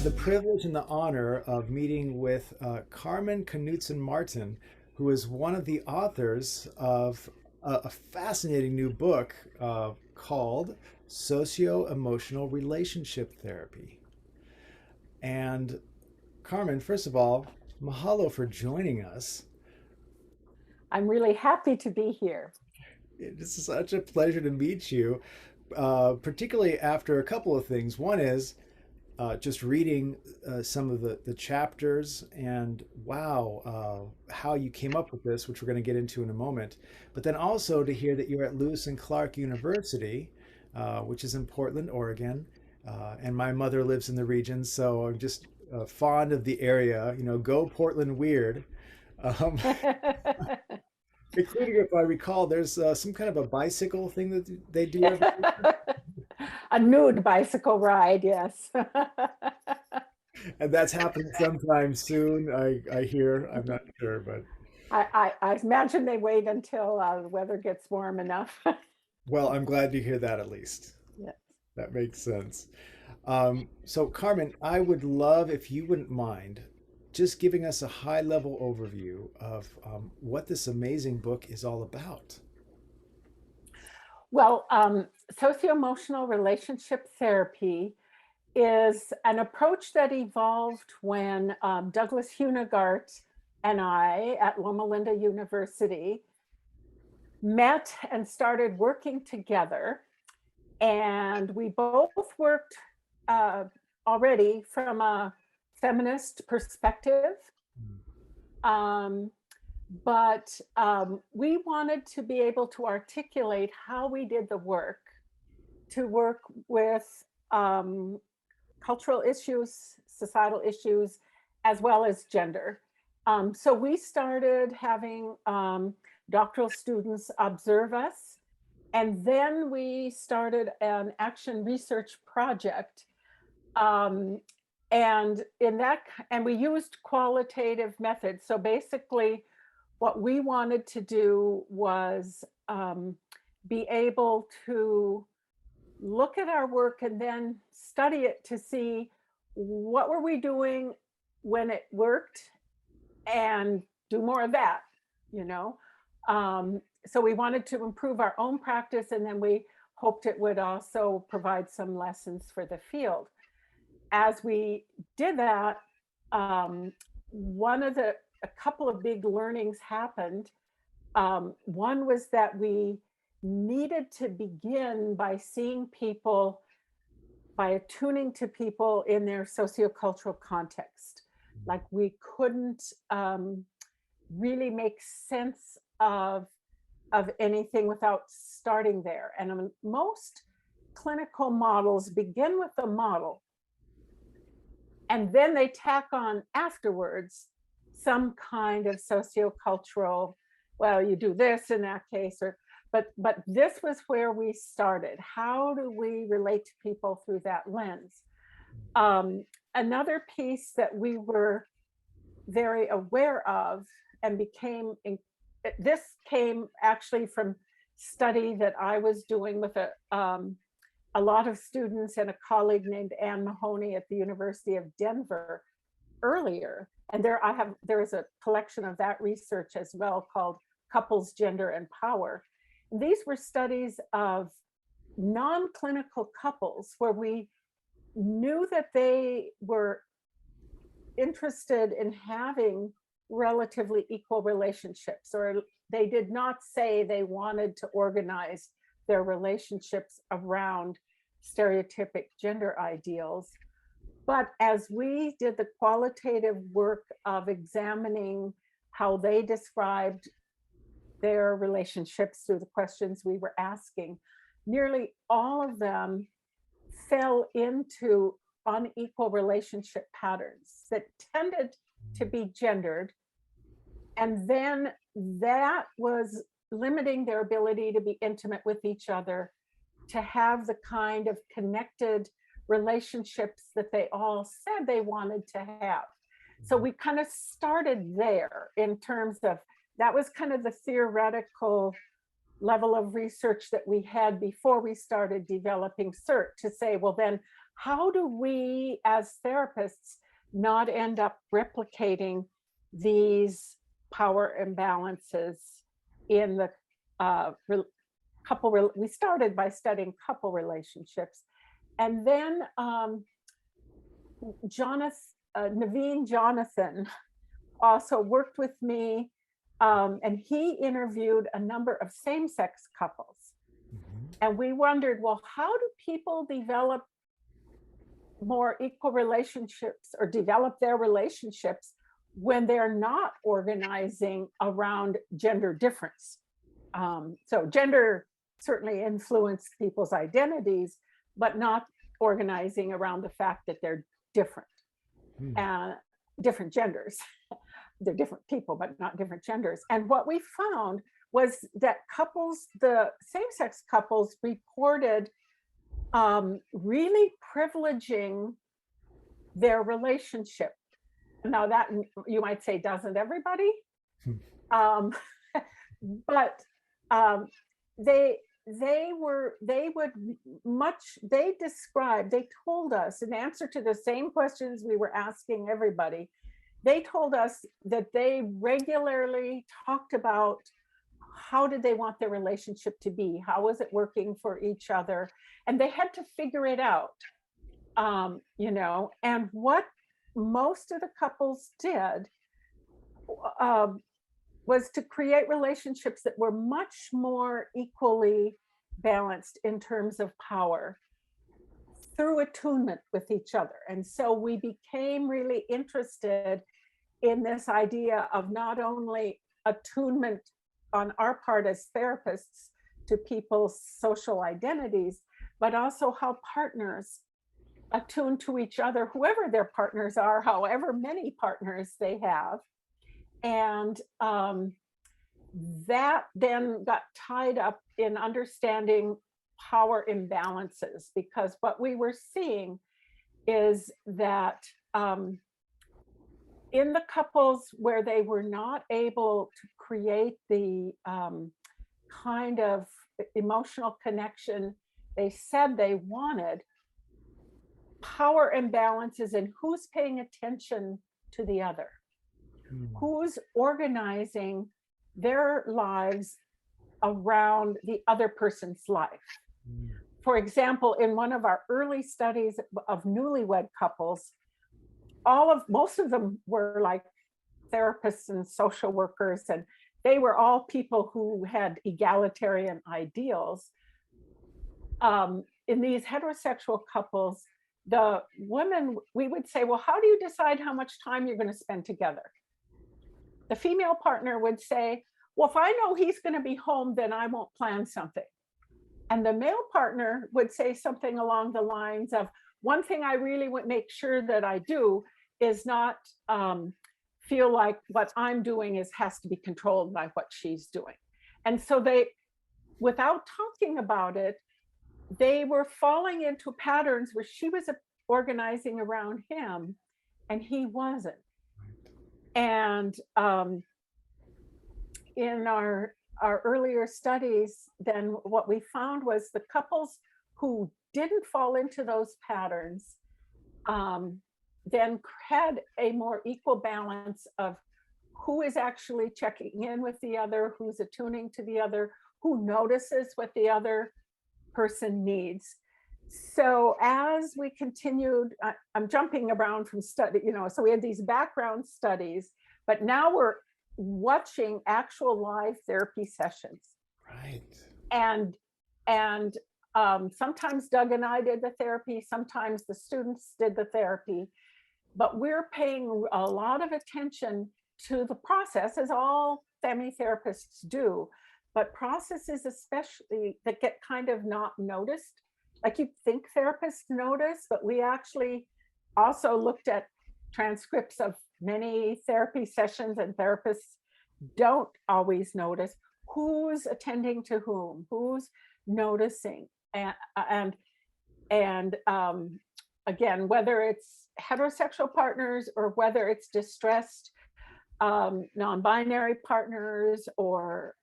the privilege and the honor of meeting with Carmen Knudson Martin, who is one of the authors of a fascinating new book called Socio-Emotional Relationship Therapy. And Carmen, first of all, mahalo for joining us. I'm really happy to be here. It's such a pleasure to meet you, particularly after a couple of things. One is just reading some of the chapters and wow, how you came up with this, which we're going to get into in a moment. But then also to hear that you're at Lewis and Clark University, which is in Portland, Oregon. And my mother lives in the region, so I'm just fond of the area. You know, go Portland Weird. Um, Including, if I recall, there's some kind of a bicycle thing that they do every year. A nude bicycle ride, yes. And that's happening sometime soon. I hear. I'm not sure, but I imagine they wait until the weather gets warm enough. well, I'm glad to hear that at least. Yes. That makes sense. So, Carmen, I would love if you wouldn't mind just giving us a high level overview of what this amazing book is all about. Well, socio-emotional relationship therapy is an approach that evolved when Douglas Hunegart and I at Loma Linda University met and started working together. And we both worked uh, already from a feminist perspective. Um, but we wanted to be able to articulate how we did the work to work with cultural issues, societal issues, as well as gender. So we started having doctoral students observe us, and then we started an action research project. Um, and we used qualitative methods. So basically, what we wanted to do was be able to look at our work and then study it to see what were we doing when it worked and do more of that, you know. So we wanted to improve our own practice, and then we hoped it would also provide some lessons for the field. As we did that, one of the a couple of big learnings happened. One was that we needed to begin by seeing people, by attuning to people in their sociocultural context. Like we couldn't really make sense of anything without starting there. And most clinical models begin with the model, and then they tack on afterwards some kind of sociocultural, well, you do this in that case, or but this was where we started. How do we relate to people through that lens? Another piece that we were very aware of and this came actually from study that I was doing with a lot of students and a colleague named Anne Mahoney at the University of Denver earlier. And there is a collection of that research as well called Couples, Gender, and Power. And these were studies of non-clinical couples where we knew that they were interested in having relatively equal relationships, or they did not say they wanted to organize their relationships around stereotypic gender ideals. But as we did the qualitative work of examining how they described their relationships through the questions we were asking, nearly all of them fell into unequal relationship patterns that tended to be gendered. And then that was limiting their ability to be intimate with each other, to have the kind of connected relationships that they all said they wanted to have. So we kind of started there in terms of, that was kind of the theoretical level of research that we had before we started developing SERT, to say, well, then how do we as therapists not end up replicating these power imbalances in the we started by studying couple relationships, and then Naveen Jonathan also worked with me, and he interviewed a number of same-sex couples. Mhm. And we wondered, well, how do people develop more equal relationships or develop their relationships when they're not organizing around gender difference? So gender certainly influenced people's identities, but not organizing around the fact that they're different, Hmm. different genders. They're different people, but not different genders. And what we found was that couples, the same-sex couples, reported really privileging their relationship. Now that you might say, doesn't everybody? Hmm. Um, but they told us, in answer to the same questions we were asking everybody, they told us that they regularly talked about how did they want their relationship to be, how was it working for each other, and they had to figure it out. And what most of the couples did was to create relationships that were much more equally balanced in terms of power through attunement with each other. And so we became really interested in this idea of not only attunement on our part as therapists to people's social identities, but also how partners attune to each other, whoever their partners are, however many partners they have. And that then got tied up in understanding power imbalances, because what we were seeing is that in the couples where they were not able to create the kind of emotional connection they said they wanted, power imbalances in who's paying attention to the other, Hmm. who's organizing their lives around the other person's life. Hmm. For example, in one of our early studies of newlywed couples, most of them were like therapists and social workers, and they were all people who had egalitarian ideals. In these heterosexual couples, the women, we would say, well, how do you decide how much time you're going to spend together? The female partner would say, well, if I know he's going to be home, then I won't plan something. And the male partner would say something along the lines of, one thing I really would make sure that I do is not feel like what I'm doing has to be controlled by what she's doing. And so they, without talking about it, they were falling into patterns where she was organizing around him and he wasn't. And in our earlier studies, then what we found was the couples who didn't fall into those patterns then had a more equal balance of who is actually checking in with the other, who's attuning to the other, who notices what the other person needs. So as we continued, I'm jumping around from study, so we had these background studies, but now we're watching actual live therapy sessions. Right. And sometimes Doug and I did the therapy, sometimes the students did the therapy, but we're paying a lot of attention to the process, as all family therapists do, but processes especially that get kind of not noticed. Like you think therapists notice, but we actually also looked at transcripts of many therapy sessions, and therapists don't always notice who's attending to whom, who's noticing. And again, whether it's heterosexual partners or whether it's distressed non-binary partners or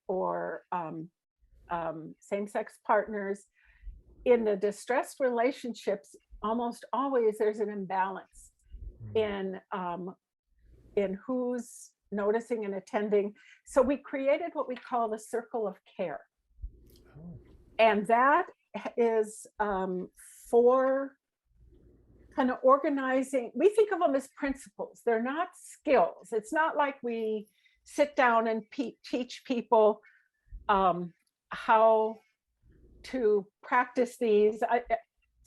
same-sex partners, in the distressed relationships, almost always there's an imbalance in who's noticing and attending. So we created what we call the circle of care. Oh. And that is for kind of organizing. We think of them as principles. They're not skills. It's not like we sit down and teach people how to practice these.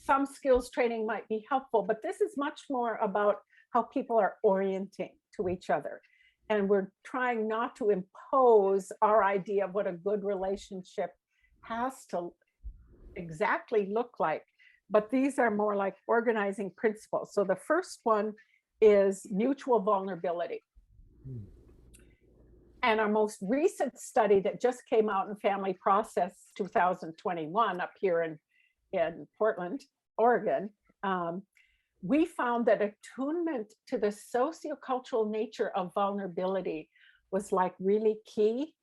Some skills training might be helpful, but this is much more about how people are orienting to each other. And we're trying not to impose our idea of what a good relationship has to exactly look like, but these are more like organizing principles. So the first one is mutual vulnerability. And our most recent study that just came out in Family Process 2021 up here in Portland, Oregon, we found that attunement to the sociocultural nature of vulnerability was like really key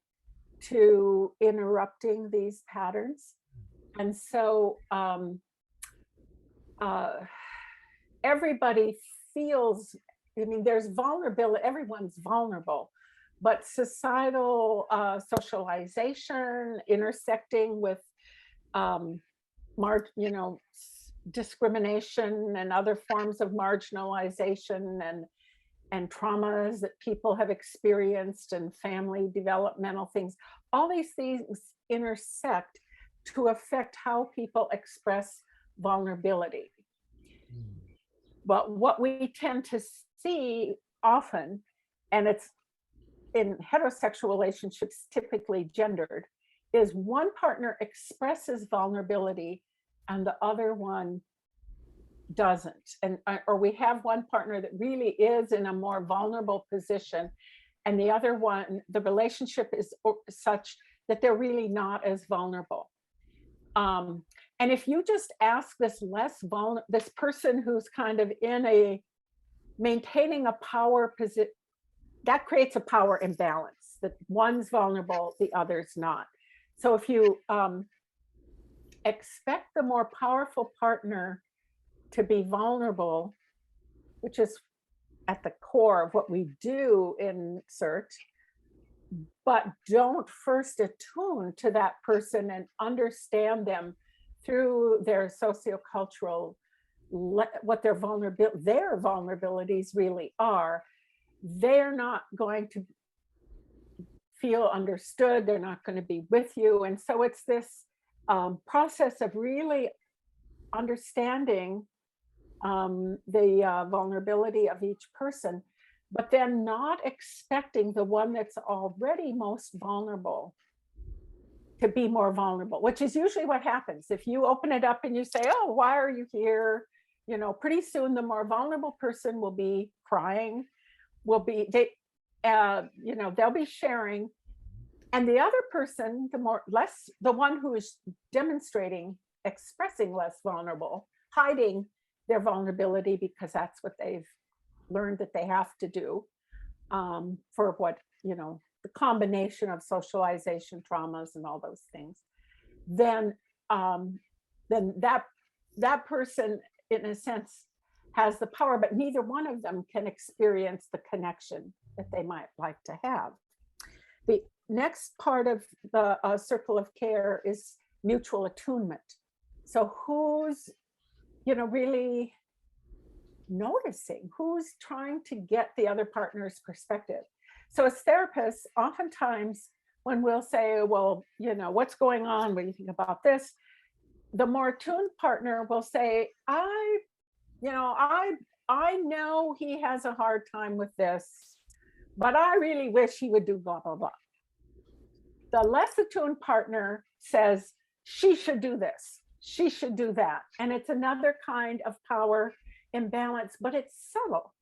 to interrupting these patterns. And so everybody feels, I mean, there's vulnerability, everyone's vulnerable, but societal socialization intersecting with discrimination and other forms of marginalization and traumas that people have experienced and family developmental things, all these things intersect to affect how people express vulnerability. But what we tend to see often, and it's in heterosexual relationships typically gendered, is one partner expresses vulnerability and the other one doesn't. And or we have one partner that really is in a more vulnerable position, and the other one, the relationship is such that they're really not as vulnerable. And if you just ask this this person who's kind of in a maintaining a power position, that creates a power imbalance, that one's vulnerable, the other's not. So if you expect the more powerful partner to be vulnerable, which is at the core of what we do in SERT, but don't first attune to that person and understand them through their sociocultural, what their vulnerabilities really are, they're not going to feel understood. They're not going to be with you. And so it's this process of really understanding the vulnerability of each person, but then not expecting the one that's already most vulnerable to be more vulnerable, which is usually what happens. If you open it up and you say, oh, why are you here? You know, pretty soon the more vulnerable person will be crying, they'll be sharing. And the other person, the one who is demonstrating, expressing less vulnerable, hiding their vulnerability because that's what they've learned that they have to do for what, the combination of socialization traumas and all those things, then that person, in a sense, has the power, but neither one of them can experience the connection that they might like to have. The next part of the circle of care is mutual attunement. So who's, really noticing, who's trying to get the other partner's perspective. So as therapists, oftentimes when we'll say, well, what's going on? What do you think about this? The more attuned partner will say, I know he has a hard time with this, but I really wish he would do blah, blah, blah. The less attuned partner says, she should do this, she should do that. And it's another kind of power imbalance, but it's subtle.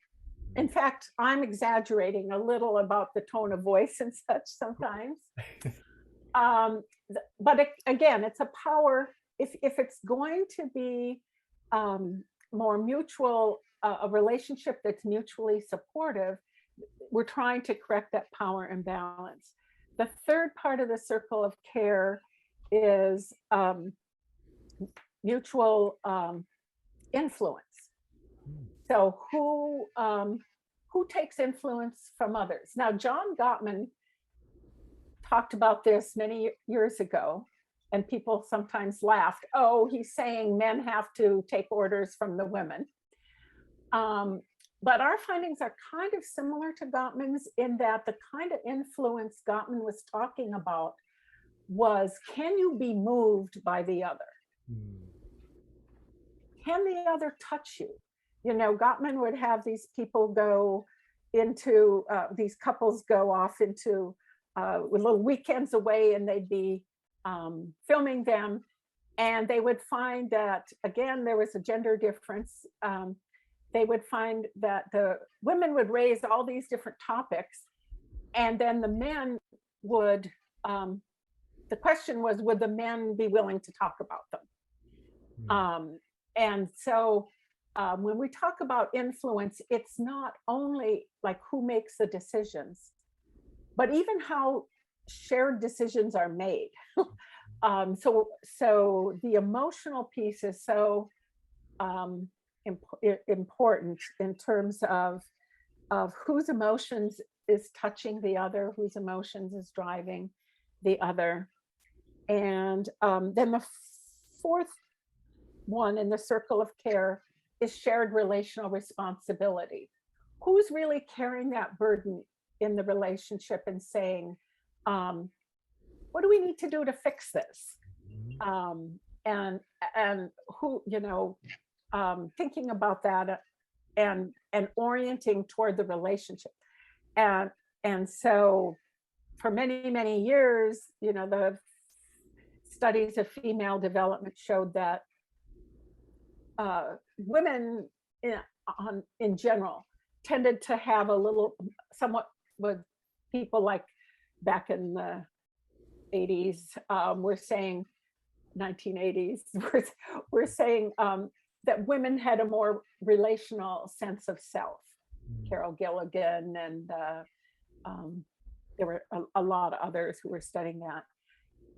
In fact, I'm exaggerating a little about the tone of voice and such sometimes. But again, it's a power. If it's going to be more mutual, a relationship that's mutually supportive, we're trying to correct that power imbalance. The third part of the circle of care is mutual influence. Hmm. So who takes influence from others? Now, John Gottman talked about this many years ago, and people sometimes laughed. Oh, he's saying men have to take orders from the women. But our findings are kind of similar to Gottman's in that the kind of influence Gottman was talking about was, can you be moved by the other? Hmm. Can the other touch you? You know, Gottman would have these people go into, these couples go off into with little weekends away, and they'd be filming them. And they would find that, again, there was a gender difference. They would find that the women would raise all these different topics, and then the men would, the question was, would the men be willing to talk about them? Hmm. And so when we talk about influence, it's not only like who makes the decisions, but even how shared decisions are made. So the emotional piece is so important in terms of whose emotions is touching the other, whose emotions is driving the other. And then the fourth one in the circle of care is shared relational responsibility. Who's really carrying that burden in the relationship and saying, what do we need to do to fix this? And who, you know, thinking about that and orienting toward the relationship. And so for many years, you know, the studies of female development showed that women in general tended to have a little somewhat, with people like back in the 80s, we're saying 1980s, we're saying that women had a more relational sense of self. Carol Gilligan, and there were a lot of others who were studying that.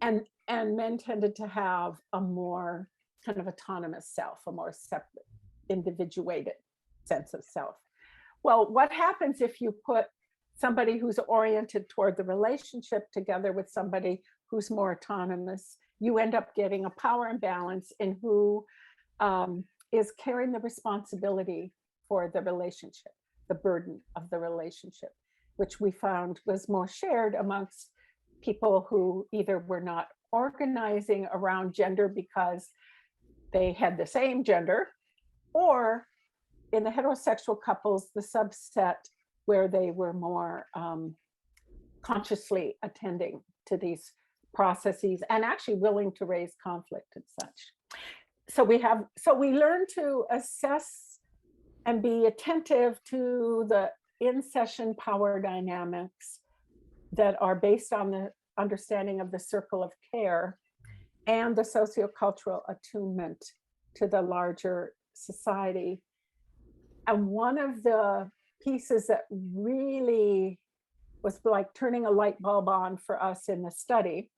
And men tended to have a more kind of autonomous self, a more separate, individuated sense of self. Well, what happens if you put somebody who's oriented toward the relationship together with somebody who's more autonomous? You end up getting a power imbalance in who is carrying the responsibility for the relationship, the burden of the relationship, which we found was more shared amongst people who either were not organizing around gender because they had the same gender, or in the heterosexual couples, the subset where they were more consciously attending to these processes and actually willing to raise conflict and such. So we learn to assess and be attentive to the in-session power dynamics that are based on the understanding of the circle of care and the sociocultural attunement to the larger society. And one of the pieces that really was like turning a light bulb on for us in the study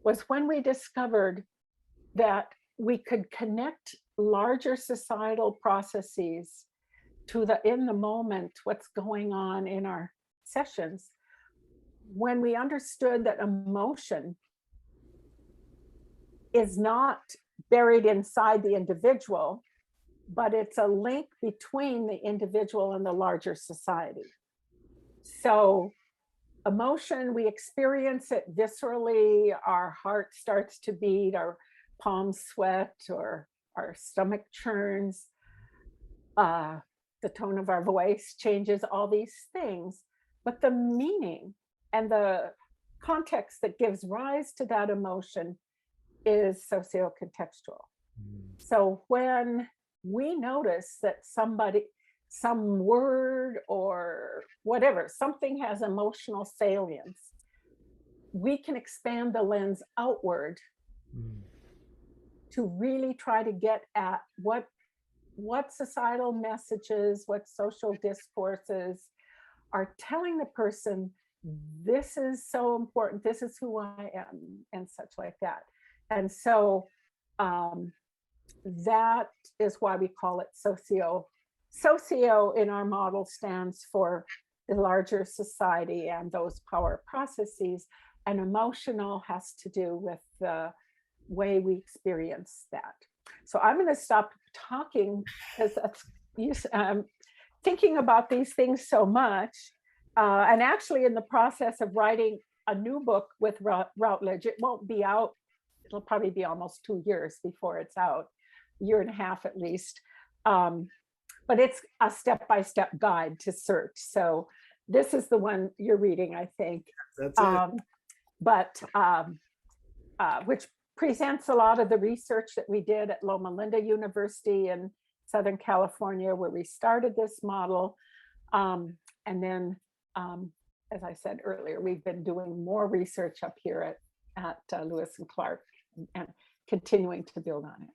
was when we discovered that we could connect larger societal processes to the in the moment, what's going on in our sessions, when we understood that emotion is not buried inside the individual, but it's a link between the individual and the larger society. So emotion, we experience it viscerally, our heart starts to beat, our palms sweat, or our stomach churns, the tone of our voice changes, all these things. But the meaning and the context that gives rise to that emotion is socio-contextual. So when we notice that somebody, some word or whatever, something has emotional salience, we can expand the lens outward to really try to get at what societal messages, what social discourses are telling the person, this is so important, this is who I am, and such like that. And so that is why we call it socio. Socio in our model stands for the larger society and those power processes, and emotional has to do with the way we experience that. So I'm going to stop talking because I'm thinking about these things so much. And actually, in the process of writing a new book with Routledge, it won't be out. It'll probably be almost 2 years before it's out, a year and a half at least. But it's a step-by-step guide to SERT. So this is the one you're reading, I think. That's it. Which presents a lot of the research that we did at Loma Linda University in Southern California, where we started this model. And then, as I said earlier, we've been doing more research up here at Lewis and Clark and continuing to build on it.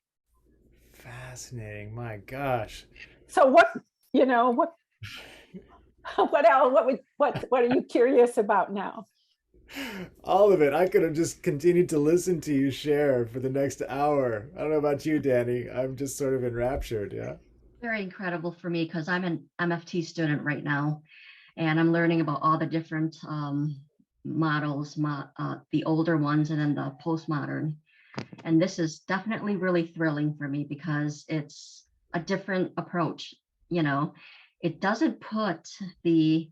Fascinating. My gosh. So what else? What are you curious about now? All of it. I could have just continued to listen to you share for the next hour. I don't know about you, Danny. I'm just sort of enraptured. Yeah. Very incredible for me because I'm an MFT student right now, and I'm learning about all the different models, the older ones and then the postmodern. And this is definitely really thrilling for me because it's a different approach. You know, it doesn't put the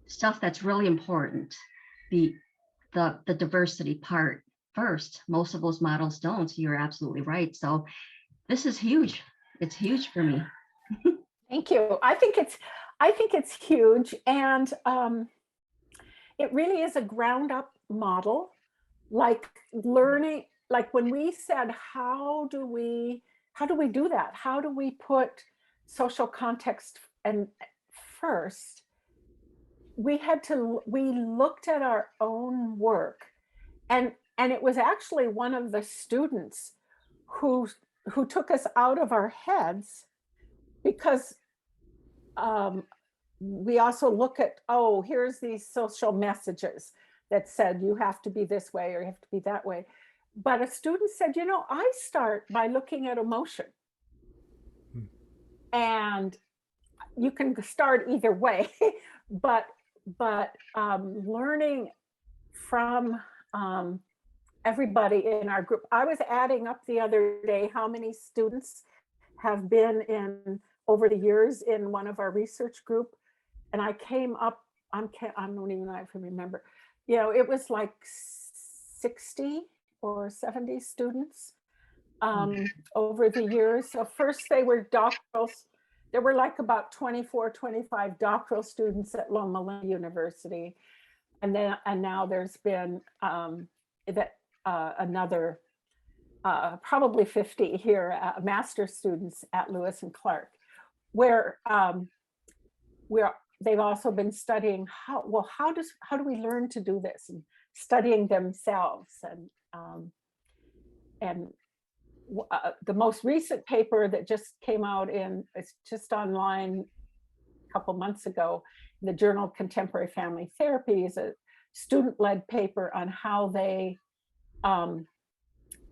stuff that's really important, the diversity part first. Most of those models don't. So you're absolutely right. So this is huge. It's huge for me. Thank you. I think it's huge, and it really is a ground up model, like learning. Like when we said, how do we do that? How do we put social context and first? We looked at our own work, and it was actually one of the students who took us out of our heads, because we also look at, oh, here's these social messages that said you have to be this way or you have to be that way. But a student said, I start by looking at emotion. And you can start either way, but learning from everybody in our group. I was adding up the other day how many students have been in over the years in one of our research group, and I came up, I don't even know if I remember, it was like 60 or 70 students over the years. So first they were doctorals. There were like about 24, 25 doctoral students at Loma Linda University. And now there's been another probably 50 here, master's students at Lewis and Clark, where they've also been studying how do we learn to do this, and studying themselves. And the most recent paper that just came out it's just online a couple months ago, in the Journal of Contemporary Family Therapy, is a student-led paper on how they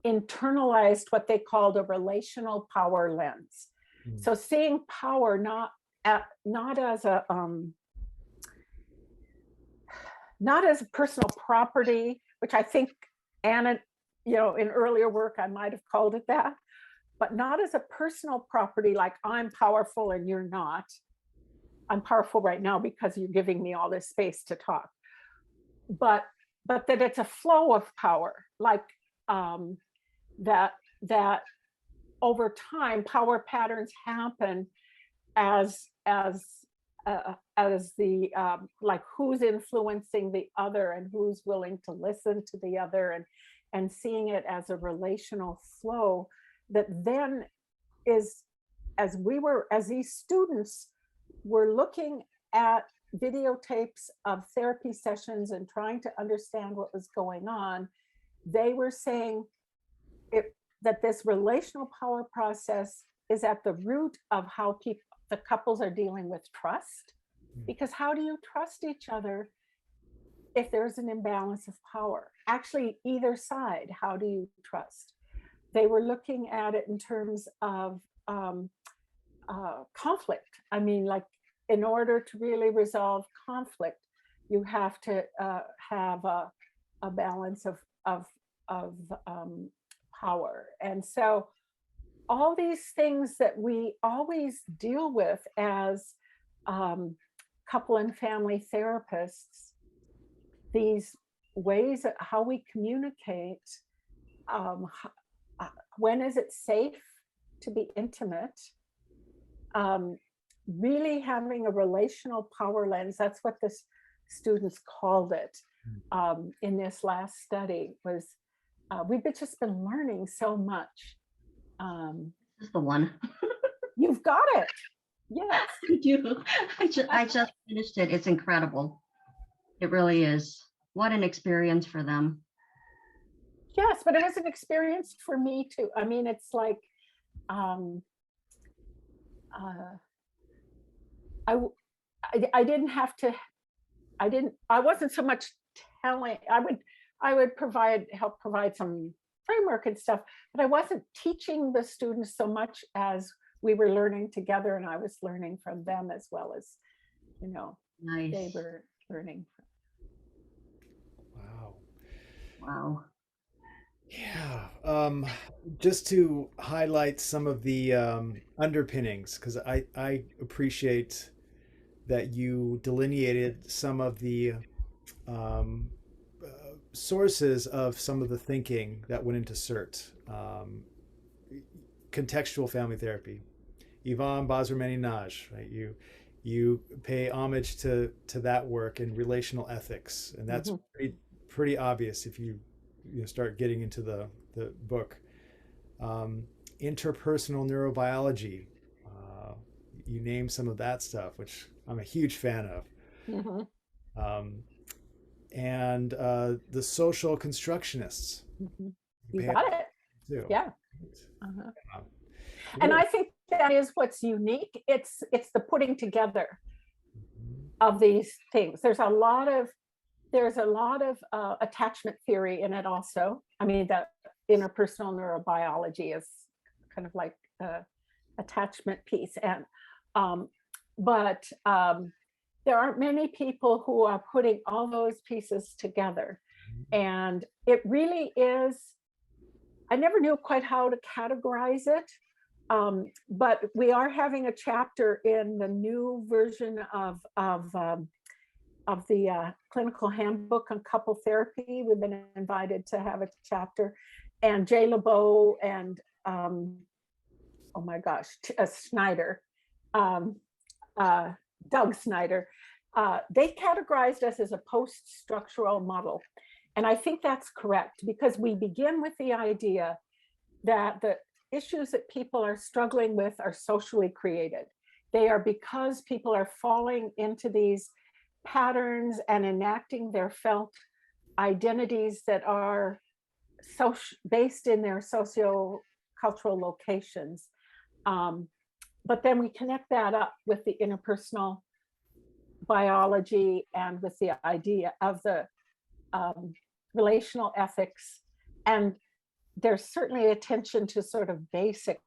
internalized what they called a relational power lens. So seeing power not as a personal property, which I think Anna, in earlier work I might have called it that, but not as a personal property, like I'm powerful and you're not. I'm powerful right now because you're giving me all this space to talk. But that it's a flow of power, like that over time power patterns happen as the like who's influencing the other and who's willing to listen to the other, and seeing it as a relational flow that then is, as these students were looking at videotapes of therapy sessions and trying to understand what was going on, they were saying that this relational power process is at the root of how the couples are dealing with trust. Because how do you trust each other if there's an imbalance of power? Actually, either side, how do you trust? they were looking at it in terms of conflict. I mean, like, in order to really resolve conflict, you have to have a balance of power. And so all these things that we always deal with as couple and family therapists, these ways of how we communicate, when is it safe to be intimate, really having a relational power lens. That's what the students called it in this last study. Was we've just been learning so much. This is the one. You've got it. Yes. I do. I just finished it. It's incredible. It really is. What an experience for them. Yes, but it was an experience for me too. I mean, it's like I didn't have to. I wasn't so much telling. I would help provide some framework and stuff, but I wasn't teaching the students so much as we were learning together, and I was learning from them as well as, Nice. they were learning. Wow. Wow. Yeah. Just to highlight some of the underpinnings, because I appreciate that you delineated some of the sources of some of the thinking that went into SERT. Contextual family therapy. Yvonne Bazarmany-Nagy, right? You pay homage to that work in relational ethics, and that's pretty obvious if you start getting into the book. Interpersonal neurobiology. You name some of that stuff, which I'm a huge fan of. And the social constructionists. You got it. Too. Yeah. And I think that is what's unique. It's the putting together of these things. There's a lot of attachment theory in it also. I mean, the interpersonal neurobiology is kind of like the attachment piece, and but there aren't many people who are putting all those pieces together, and it really is. I never knew quite how to categorize it, but we are having a chapter in the new version of the clinical handbook on couple therapy. We've been invited to have a chapter, and Jay LeBeau and oh my gosh, Snyder, Doug Snyder, they categorized us as a post-structural model. And I think that's correct, because we begin with the idea that the issues that people are struggling with are socially created. They are because people are falling into these patterns and enacting their felt identities that are based in their socio-cultural locations. But then we connect that up with the interpersonal biology and with the idea of the relational ethics. And there's certainly attention to sort of basic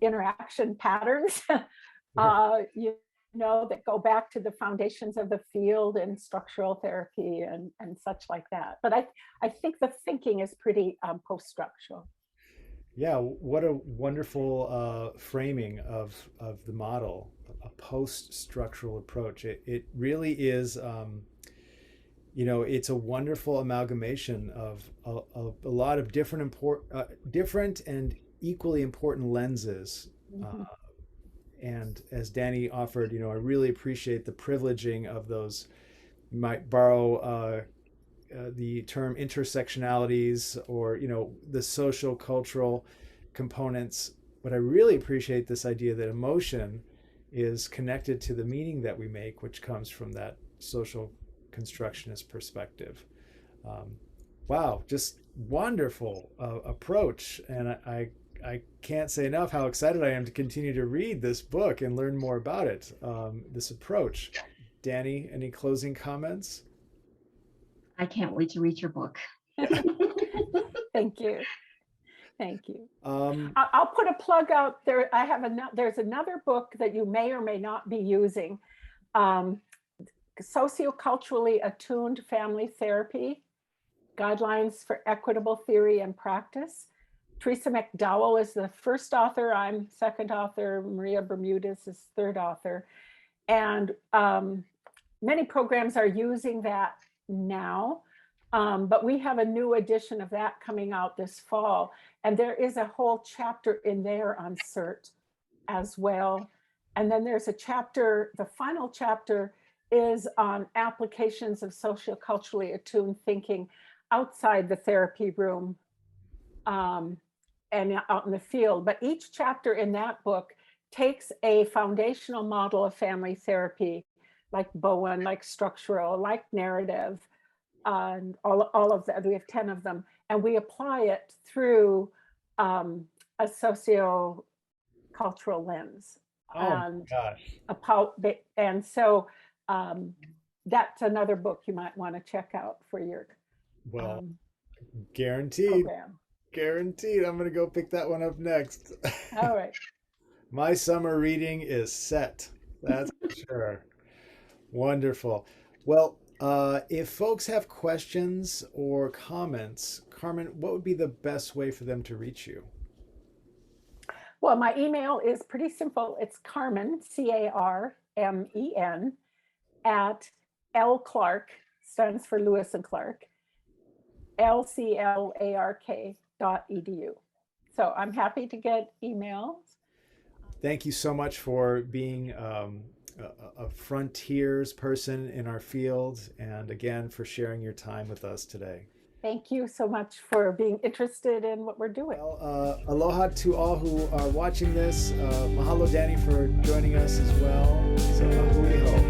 interaction patterns, that go back to the foundations of the field in structural therapy and such like that. But I think the thinking is pretty post-structural. Yeah, what a wonderful framing of the model, a post-structural approach. It really is, it's a wonderful amalgamation of a lot of different and equally important lenses. And as Danny offered, I really appreciate the privileging of those. You might borrow the term intersectionalities, or the social cultural components, but I really appreciate this idea that emotion is connected to the meaning that we make, which comes from that social constructionist perspective. Wow, just wonderful approach, and I can't say enough how excited I am to continue to read this book and learn more about it, this approach. Danny, any closing comments? I can't wait to read your book. Thank you. Thank you. Um, I'll put a plug out there. There's another book that you may or may not be using. Um, Socioculturally Attuned Family Therapy, Guidelines for Equitable Theory and Practice. Teresa McDowell is the first author. I'm second author. Maria Bermudez is third author. And many programs are using that now. But we have a new edition of that coming out this fall. And there is a whole chapter in there on SERT as well. And then there's a chapter, the final chapter is on applications of socioculturally attuned thinking outside the therapy room and out in the field. But each chapter in that book takes a foundational model of family therapy, like Bowen, like structural, like narrative, and all of that. We have 10 of them, and we apply it through a sociocultural lens. oh gosh. And so that's another book you might want to check out for your Well, guaranteed. program. Guaranteed. I'm going to go pick that one up next. All right. My summer reading is set. That's for sure. Wonderful. Well, if folks have questions or comments, Carmen, what would be the best way for them to reach you? Well, my email is pretty simple. It's Carmen, Carmen, at Clark, stands for Lewis and Clark, lclark.edu. So I'm happy to get emails. Thank you so much for being a frontiers person in our field, and again for sharing your time with us today. Thank you so much for being interested in what we're doing. Well, aloha to all who are watching this. Mahalo, Danny, for joining us as well. So, hui hou.